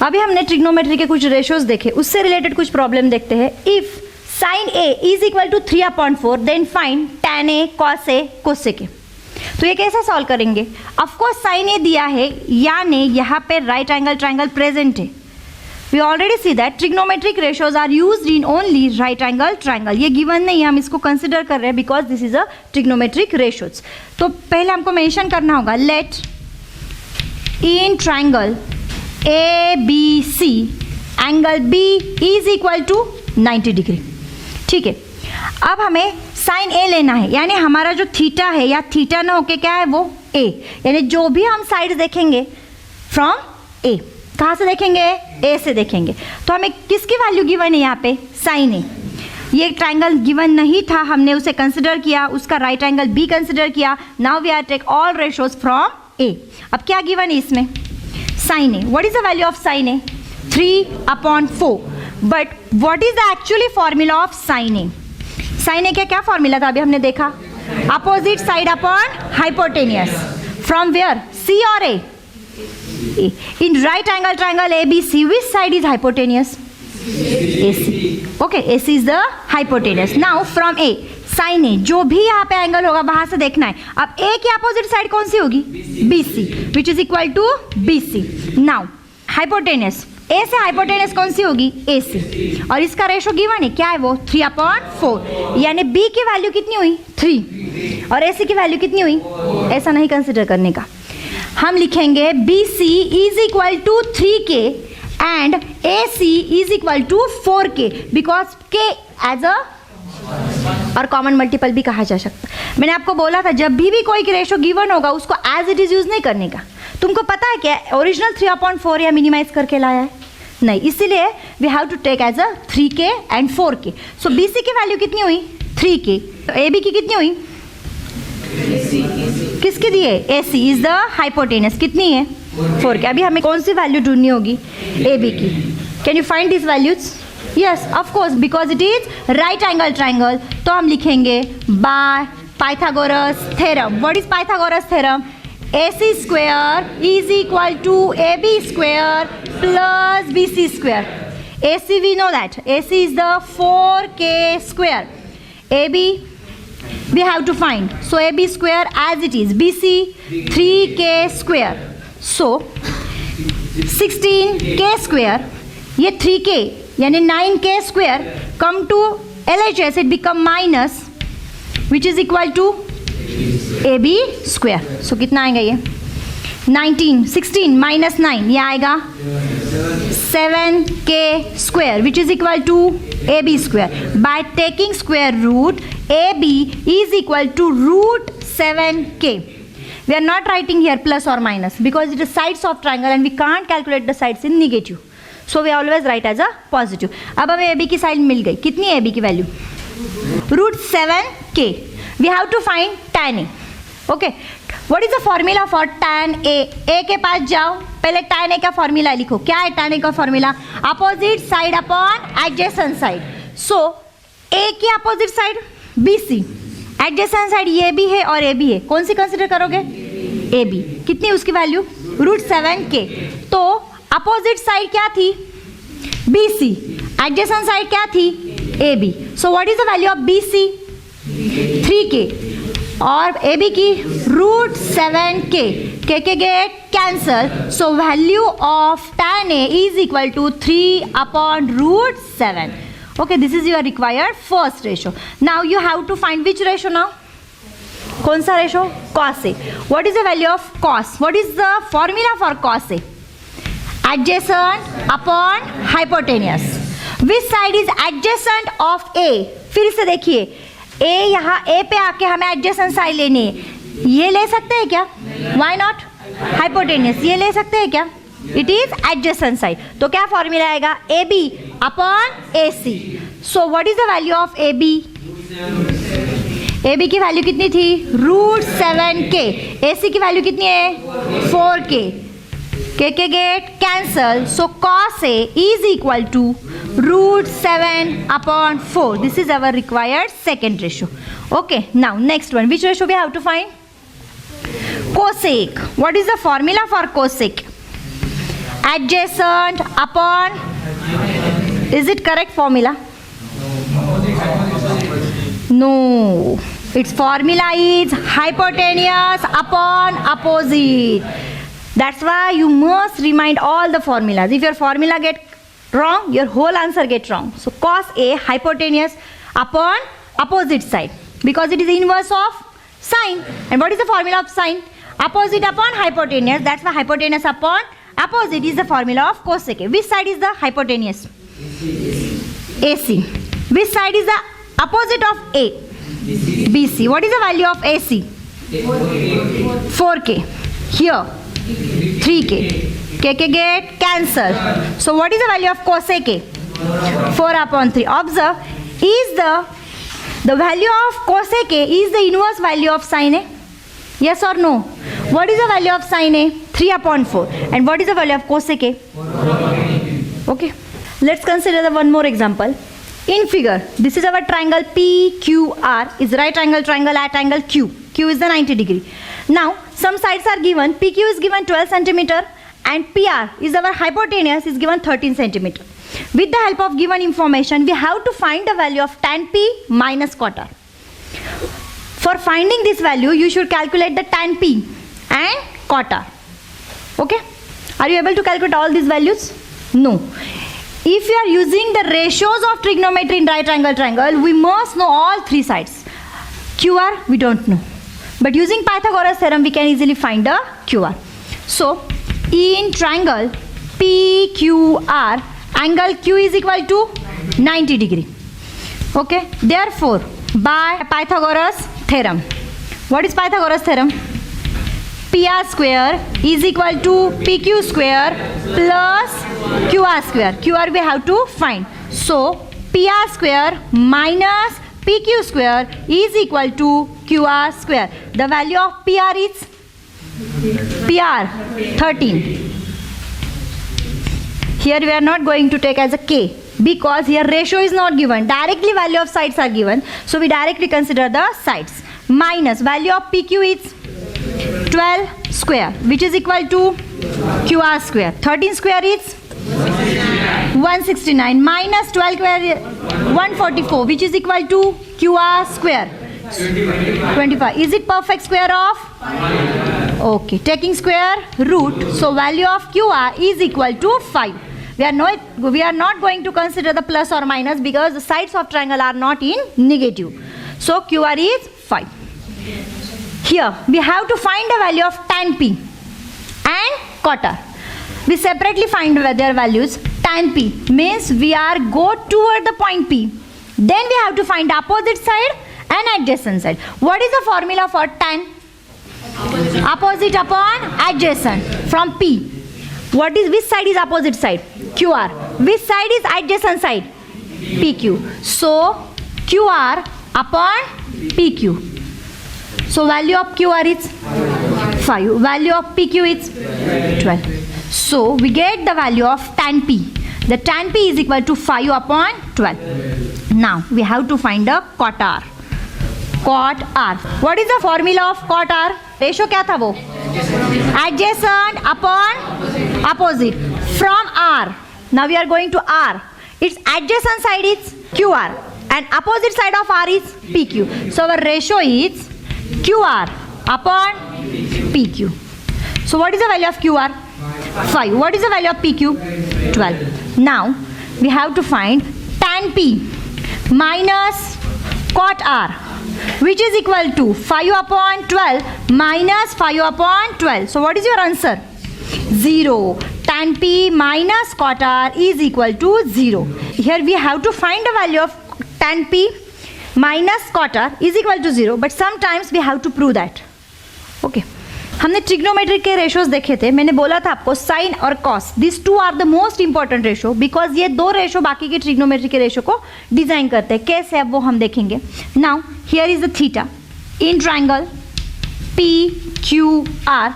अभी हमने ट्रिग्नोमेट्री के कुछ रेशियोज देखे, उससे रिलेटेड कुछ प्रॉब्लम देखते हैं. If sin A is equal to 3/4 then find tan A cos A cosec A. तो ये कैसे सॉल्व करेंगे? ऑफकोर्स sin A दिया है, यानी यहाँ पे राइट एंगल ट्राइंगल प्रेजेंट है. We already see that trigonometric ratios are used in only right angle triangle. ये गिवन नहीं है, हम इसको कंसिडर कर रहे हैं because this is a trigonometric ratios. तो पहले हमको मेंशन करना होगा, let in triangle ABC angle B is equal to 90 degree. ठीक है, अब हमें साइन A लेना है, यानी हमारा जो थीटा है या थीटा ना होके क्या है वो A, यानी जो भी हम साइड देखेंगे फ्रॉम A, कहाँ से देखेंगे? A से देखेंगे. तो हमें किसकी वैल्यू गिवन है यहाँ पे? Sine A. ये ट्राइंगल गिवन नहीं था, हमने उसे कंसिडर किया, उसका राइट एंगल B कंसिडर किया. Now we are take all ratios from A. अब क्या गिवन है इसमें? Sine A. What is the value of sine A? 3/4. But what is the actually formula of sine A? Sine A का क्या formula था अभी हमने देखा? Opposite side upon hypotenuse. From where? C और A? A. In right angle triangle ABC, which side is hypotenuse? AC. Okay, AC is the hypotenuse. Now from A, sin A, जो भी यहाँ पे एंगल होगा वहां से देखना है. अब A की अपोजिट साइड कौन सी होगी? BC, which is equal to BC. Now hypotenuse, A से हाइपोटेनस कौन सी होगी? AC. और इसका रेशो गिवन है, क्या है वो? 3/4. यानी B की वैल्यू कितनी हुई? 3. और AC की वैल्यू कितनी हुई? ऐसा नहीं कंसिडर करने का, हम लिखेंगे BC is equal to 3K and AC is equal to 4K because K as a और कॉमन मल्टीपल भी कहा जा सकता. मैंने आपको बोला था जब भी कोई रेशो गिवन होगा उसको एज इट इज यूज नहीं करने का. तुमको पता है क्या ओरिजिनल 3/4 या मिनिमाइज करके लाया है? नहीं, इसीलिए we have to take as a 3K and 4K. So BC की वैल्यू कितनी हुई? 3K. AB की कितनी हुई? किसकी दी है? AC is the hypotenuse. कितनी है? 4K. अभी हमें कौन सी वैल्यू ढूंढनी होगी? AB की. Can you find this values? Yes of course, because it is right angle triangle. तो हम लिखेंगे by Pythagoras theorem. What is Pythagoras theorem? AC square is equal to AB square plus BC square. AC we know that. AC is the 4K square. AB we have to find. So AB square as it is. BC 3K square. So 16K square. ये 3K यानी 9K square come to LHS, it become minus which is equal to AB square. So कितना आएगा ये? 16 minus 9 ये आएगा 7K square which is equal to AB square. By taking square root, AB is equal to root 7K. We are not writing here plus or minus because it is sides of triangle and we can't calculate the sides in negative. So we always write as a positive. अब हमें AB की side मिल गई. कितनी है AB की value? root 7K. We have to find tan A. Okay. What is the formula for tan A? A के पास जाओ, पहले tan A का फॉर्मूला लिखो. क्या है tan A का formula? Opposite side upon adjacent side. So A की opposite side BC, adjacent side ये भी है और A भी है. कौन सी कंसिडर करोगे? AB. कितनी उसकी वैल्यू? Root 7K. तो अपोजिट साइड क्या थी? BC. एडजेसेंट साइड क्या थी? AB. So what is the value of BC? 3K. और AB की root 7K. K get cancel. So value of tan A is equal to 3/√7. Okay, this is your required first ratio. Now you have to find which ratio now? कौन सा ratio? Cos A. What is the value of cos? What is the formula for cos A? Adjacent upon hypotenuse. Which side is adjacent of A? फिर से देखिए, A यहाँ A पे आके हमें adjacent side लेनी है. ये ले सकते हैं क्या? Why not? Hypotenuse. ये ले सकते हैं क्या? It is adjacent side. तो क्या फॉर्मूला आएगा? AB upon AC. So what is the value of AB? AB की वैल्यू कितनी थी? Root 7K. AC की वैल्यू कितनी है? 4K. K get cancel. So cos A is equal to root 7/4. This is our required second ratio. Okay. Now next one. Which ratio we have to find? Cosec. What is the formula for cosec? adjacent upon, is it correct formula? No, its formula is hypotenuse upon opposite. That's why you must remind all the formulas. If your formula get wrong, your whole answer get wrong. So cos A hypotenuse upon opposite side, because it is inverse of sine. And what is the formula of sine? Opposite upon hypotenuse. That's why hypotenuse upon opposite is the formula of cosec A. Which side is the hypotenuse? AC. Which side is the opposite of A? BC. What is the value of AC? 4K. Here 3K. KK get cancelled. So what is the value of cosec A? 4 upon 3. Observe, is the value of cosec A is the inverse value of sine A? Yes or no? What is the value of sine A? 3 upon 4. And what is the value of cosec A? Okay. Let's consider the one more example. In figure, this is our triangle PQR, is right angle triangle at angle Q. Q is the 90 degree. Now, some sides are given. PQ is given 12 centimeter and PR is our hypotenuse is given 13 centimeter. With the help of given information, we have to find the value of tan P minus cot R. For finding this value, you should calculate the tan P and cot R. Okay? Are you able to calculate all these values? No. If you are using the ratios of trigonometry in right angle triangle, we must know all three sides. QR, we don't know. But using Pythagoras theorem, we can easily find the QR. So, in triangle PQR, angle Q is equal to 90 degree. Okay? Therefore, by Pythagoras theorem, what is Pythagoras theorem? PR square is equal to PQ square plus QR square. QR we have to find. So, PR square minus PQ square is equal to QR square. The value of PR is PR 13. Here we are not going to take as a K because here ratio is not given. Directly value of sides are given. So we directly consider the sides. Minus value of PQ is 12 square, which is equal to QR square. 13 square is 169 minus 12 square is 144, which is equal to QR square 25. Is it perfect square of? Okay, taking square root, so value of QR is equal to 5. We are not going to consider the plus or minus because the sides of triangle are not in negative. So QR is 5. Here we have to find the value of tan P and cot R. We separately find their values. Tan P means we are go toward the point P. Then we have to find the opposite side and adjacent side. What is the formula for tan? Opposite upon adjacent from P. Which side is opposite side? QR. Which side is adjacent side? PQ. So QR upon PQ. So value of QR is 5. Value of PQ is 12. So we get the value of tan P. The tan P is equal to 5 upon 12. Now we have to find the cot R. Cot R. What is the formula of cot R? Ratio क्या था वो? Adjacent upon opposite. From R. Now we are going to R. Its adjacent side is QR and opposite side of R is PQ. So our ratio is QR upon PQ. So what is the value of QR? 5. What is the value of PQ? 12. Now we have to find tan P minus cot R, which is equal to 5 upon 12 minus 5 upon 12. So what is your answer? 0. Tan P minus cot R is equal to 0. Here we have to find the value of tan P minus cot R is equal to 0, but sometimes we have to prove that. Okay. हमने trigonometry के ratios देखे थे. मैंने बोला था आपको sine और cos, this two are the most important ratio because ये दो रेशो बाकी के ट्रिग्नोमेट्री के रेशो को डिजाइन करते हैं. कैसे अब वो हम देखेंगे. Now here is the theta in triangle P Q R.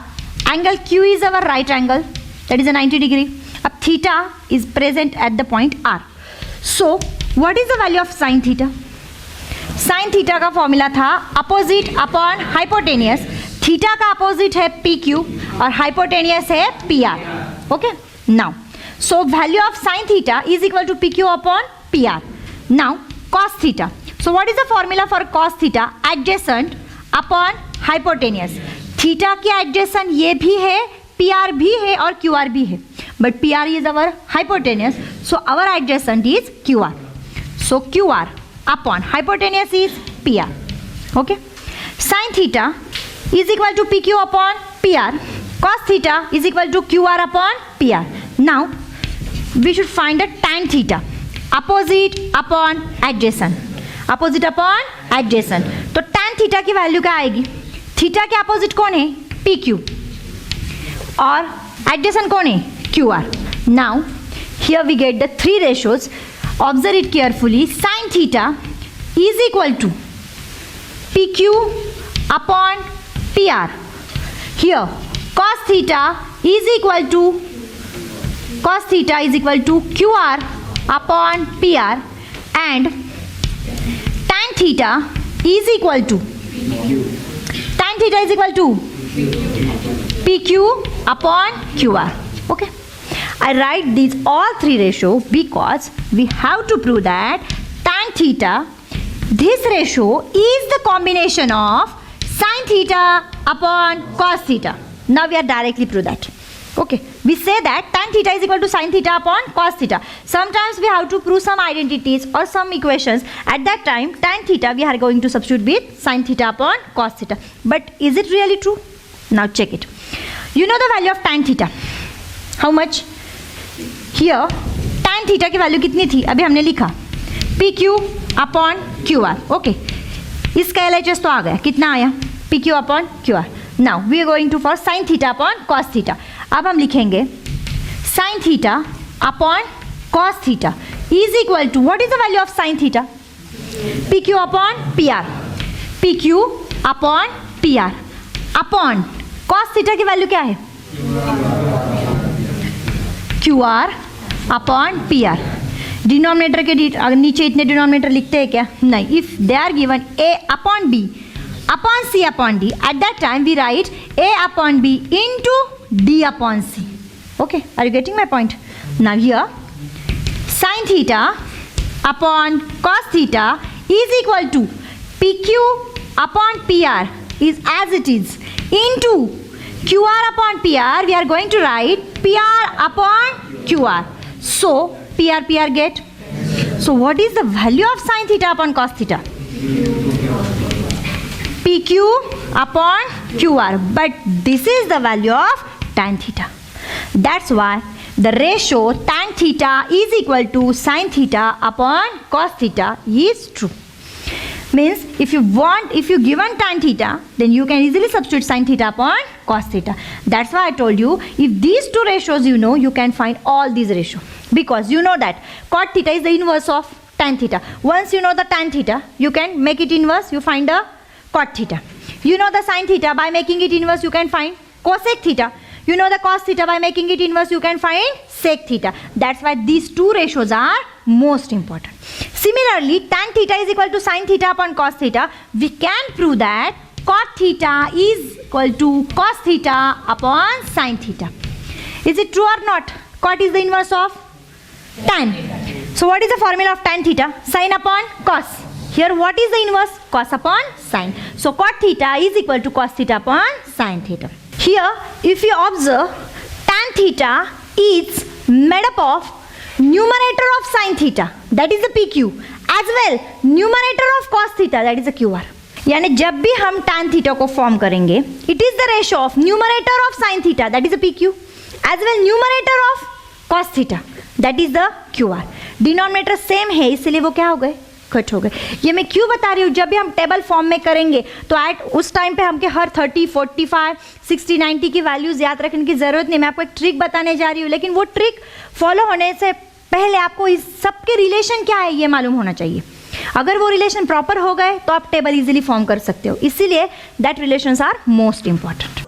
Angle Q is our right angle that is a 90 degree. अब theta is present at the point R. So what is the value of sine theta. Sine theta का formula था opposite upon hypotenuse. Theta का opposite है P Q और hypotenuse है P R. Okay. Now, so value of sin theta is equal to PQ upon PR. Now, cos theta. So what is the formula for cos theta? Adjacent upon hypotenuse. Theta के adjacent ये भी है, PR भी है और QR भी है. But PR is our hypotenuse, so our adjacent is QR. So QR upon hypotenuse is PR. Okay. Sin theta is equal to PQ upon PR. Cos theta is equal to QR upon PR. Now we should find the tan theta. Opposite upon adjacent. Opposite upon adjacent. तो tan theta की value क्या आएगी? Theta के opposite कौन है? PQ. और adjacent कौन है? QR. Now here we get the three ratios. Observe it carefully. Sin theta is equal to PQ upon PR. Here cos theta is equal to QR upon PR, and tan theta is equal to PQ upon QR. Okay, I write these all three ratio because we have to prove that tan theta, this ratio is the combination of sin theta upon cos theta. Now we are directly prove that. Okay, we say that tan theta is equal to sin theta upon cos theta. Sometimes we have to prove some identities or some equations. At that time, tan theta we are going to substitute with sin theta upon cos theta. But is it really true? Now check it. You know the value of tan theta. How much? Here tan theta की value कितनी थी? अभी हमने लिखा PQ upon QR. Okay, इसका LHS तो आ गया. कितना आया? PQ upon QR. Now we are going to for sin theta upon cos theta. अब हम लिखेंगे sin theta upon cos theta is equal to, what is the value of sin theta? PQ upon PR. PQ upon PR upon cos theta की value क्या है? QR upon PR. Denominator के नीचे इतने denominator लिखते हैं क्या? नहीं. If they are given A upon B upon C upon D, at that time we write A upon B into D upon C. Okay, are you getting my point? Now here sin theta upon cos theta is equal to PQ upon PR is as it is into QR upon PR. We are going to write PR upon QR. So PR get. So what is the value of sin theta upon cos theta? PQ upon QR, but this is the value of tan theta. That's why the ratio tan theta is equal to sin theta upon cos theta is true. Means if you given tan theta, then you can easily substitute sin theta upon cos theta. That's why I told you, if these two ratios you know, you can find all these ratios, because you know that cot theta is the inverse of tan theta. Once you know the tan theta, you can make it inverse, you find the cot theta. You know the sin theta, by making it inverse you can find cosec theta. You know the cos theta, by making it inverse you can find sec theta. That's why these two ratios are most important. Similarly, tan theta is equal to sin theta upon cos theta. We can prove that cot theta is equal to cos theta upon sin theta. Is it true or not? Cot is the inverse of tan. So what is the formula of tan theta? Sin upon cos. Here what is the inverse? Cos upon sin. So cot theta is equal to cos theta upon sin theta. Here if you observe, tan theta is made up of numerator of sin theta, that is the PQ, as well numerator of cos theta, that is the QR. यानी जब भी हम tan theta को form करेंगे, it is the ratio of numerator of sin theta, that is the PQ, as well numerator of cos theta, that is the QR. Denominator same है, इसलिए वो क्या हो गए? कट हो गए. ये मैं क्यों बता रही हूँ, जब भी हम टेबल फॉर्म में करेंगे तो एट उस टाइम पे हमके हर 30, 45, 60, 90 की वैल्यूज याद रखने की ज़रूरत नहीं. मैं आपको एक ट्रिक बताने जा रही हूँ, लेकिन वो ट्रिक फॉलो होने से पहले आपको इस सब के रिलेशन क्या है ये मालूम होना चाहिए. अगर वो रिलेशन प्रॉपर हो गए तो आप टेबल इजीली फॉर्म कर सकते हो. इसीलिए that relations are most important.